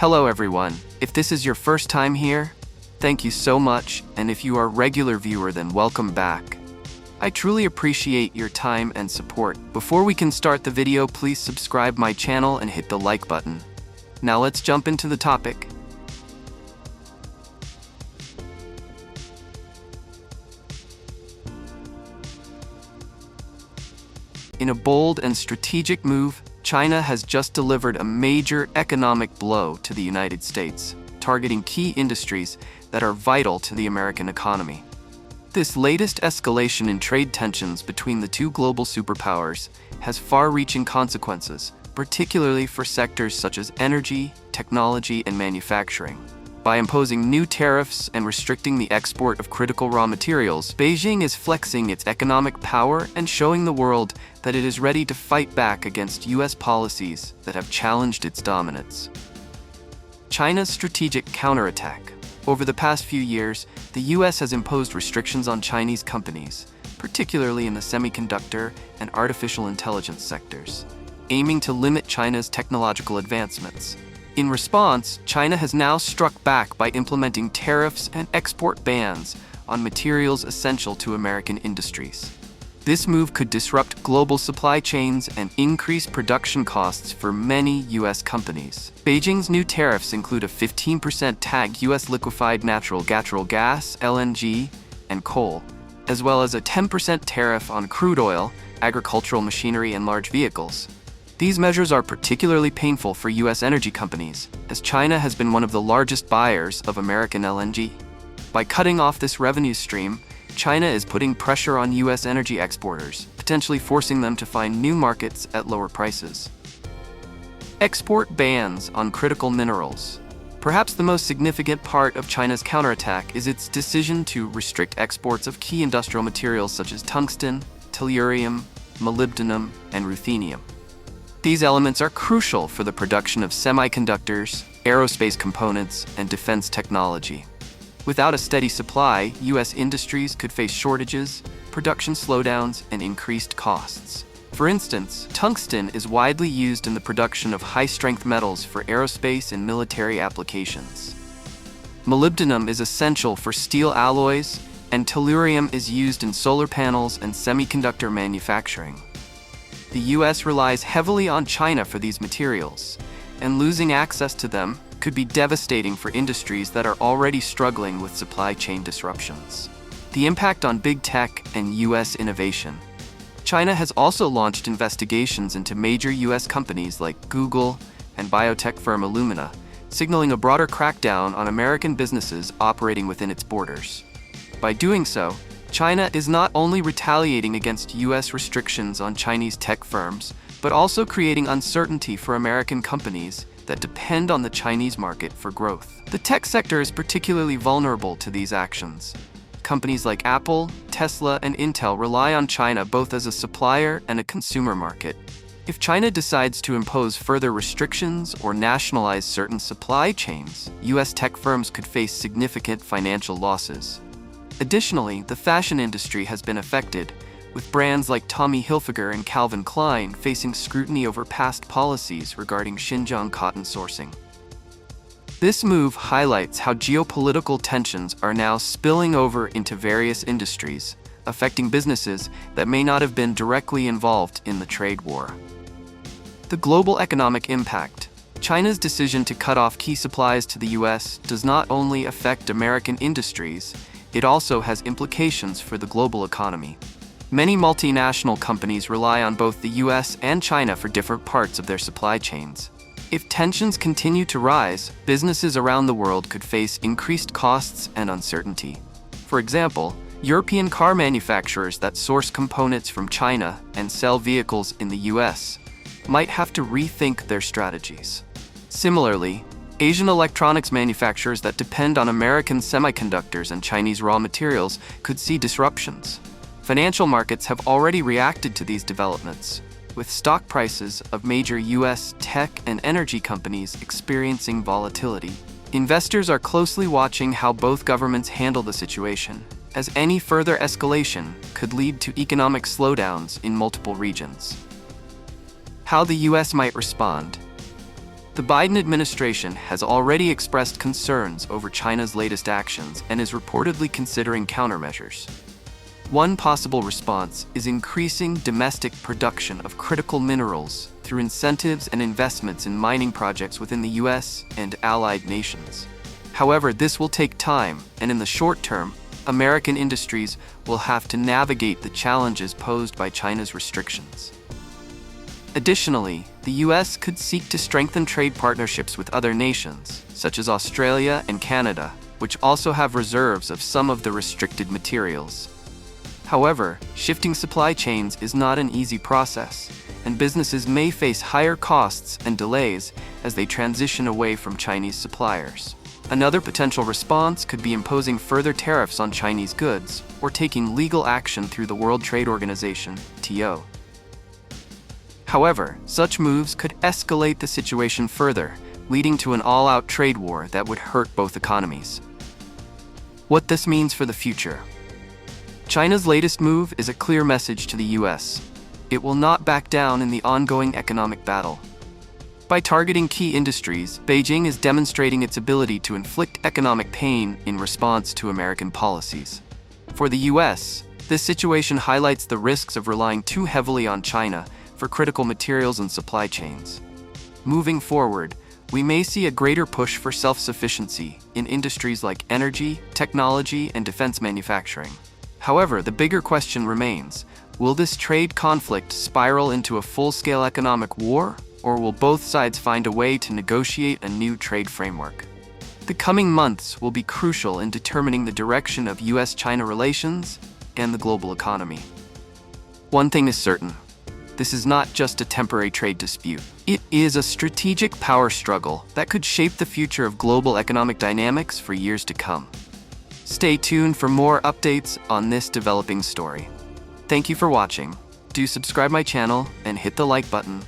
Hello everyone. If this is your first time here, thank you so much, and if you are a regular viewer, then welcome back. I truly appreciate your time and support. Before we can start the video, please subscribe my channel and hit the like button. Now let's jump into the topic. In a bold and strategic move, China has just delivered a major economic blow to the United States, targeting key industries that are vital to the American economy. This latest escalation in trade tensions between the two global superpowers has far-reaching consequences, particularly for sectors such as energy, technology, and manufacturing. By imposing new tariffs and restricting the export of critical raw materials, Beijing is flexing its economic power and showing the world that it is ready to fight back against U.S. policies that have challenged its dominance. China's strategic counterattack. Over the past few years, the U.S. has imposed restrictions on Chinese companies, particularly in the semiconductor and artificial intelligence sectors, aiming to limit China's technological advancements. In response, China has now struck back by implementing tariffs and export bans on materials essential to American industries. This move could disrupt global supply chains and increase production costs for many U.S. companies. Beijing's new tariffs include a 15% tag U.S. liquefied natural gas, LNG, and coal, as well as a 10% tariff on crude oil, agricultural machinery, and large vehicles. These measures are particularly painful for U.S. energy companies, as China has been one of the largest buyers of American LNG. By cutting off this revenue stream, China is putting pressure on U.S. energy exporters, potentially forcing them to find new markets at lower prices. Export bans on critical minerals. Perhaps the most significant part of China's counterattack is its decision to restrict exports of key industrial materials such as tungsten, tellurium, molybdenum, and ruthenium. These elements are crucial for the production of semiconductors, aerospace components, and defense technology. Without a steady supply, U.S. industries could face shortages, production slowdowns, and increased costs. For instance, tungsten is widely used in the production of high-strength metals for aerospace and military applications. Molybdenum is essential for steel alloys, and tellurium is used in solar panels and semiconductor manufacturing. The U.S. relies heavily on China for these materials, and losing access to them could be devastating for industries that are already struggling with supply chain disruptions. The impact on big tech and U.S. innovation. China has also launched investigations into major U.S. companies like Google and biotech firm Illumina, signaling a broader crackdown on American businesses operating within its borders. By doing so, China is not only retaliating against U.S. restrictions on Chinese tech firms, but also creating uncertainty for American companies that depend on the Chinese market for growth. The tech sector is particularly vulnerable to these actions. Companies like Apple, Tesla, and Intel rely on China both as a supplier and a consumer market. If China decides to impose further restrictions or nationalize certain supply chains, U.S. tech firms could face significant financial losses. Additionally, the fashion industry has been affected, with brands like Tommy Hilfiger and Calvin Klein facing scrutiny over past policies regarding Xinjiang cotton sourcing. This move highlights how geopolitical tensions are now spilling over into various industries, affecting businesses that may not have been directly involved in the trade war. The global economic impact. China's decision to cut off key supplies to the U.S. does not only affect American industries, it also has implications for the global economy. Many multinational companies rely on both the U.S. and China for different parts of their supply chains. If tensions continue to rise, businesses around the world could face increased costs and uncertainty. For example, European car manufacturers that source components from China and sell vehicles in the U.S. might have to rethink their strategies. Similarly, Asian electronics manufacturers that depend on American semiconductors and Chinese raw materials could see disruptions. Financial markets have already reacted to these developments, with stock prices of major U.S. tech and energy companies experiencing volatility. Investors are closely watching how both governments handle the situation, as any further escalation could lead to economic slowdowns in multiple regions. How the U.S. might respond. The Biden administration has already expressed concerns over China's latest actions and is reportedly considering countermeasures. One possible response is increasing domestic production of critical minerals through incentives and investments in mining projects within the U.S. and allied nations. However, this will take time, and in the short term, American industries will have to navigate the challenges posed by China's restrictions. Additionally, the U.S. could seek to strengthen trade partnerships with other nations, such as Australia and Canada, which also have reserves of some of the restricted materials. However, shifting supply chains is not an easy process, and businesses may face higher costs and delays as they transition away from Chinese suppliers. Another potential response could be imposing further tariffs on Chinese goods or taking legal action through the World Trade Organization, WTO. However, such moves could escalate the situation further, leading to an all-out trade war that would hurt both economies. What this means for the future. China's latest move is a clear message to the U.S. It will not back down in the ongoing economic battle. By targeting key industries, Beijing is demonstrating its ability to inflict economic pain in response to American policies. For the U.S., this situation highlights the risks of relying too heavily on China for critical materials and supply chains. Moving forward, we may see a greater push for self-sufficiency in industries like energy, technology, and defense manufacturing. However, the bigger question remains, will this trade conflict spiral into a full-scale economic war, or will both sides find a way to negotiate a new trade framework? The coming months will be crucial in determining the direction of U.S.-China relations and the global economy. One thing is certain. This is not just a temporary trade dispute. It is a strategic power struggle that could shape the future of global economic dynamics for years to come. Stay tuned for more updates on this developing story. Thank you for watching. Do subscribe my channel and hit the like button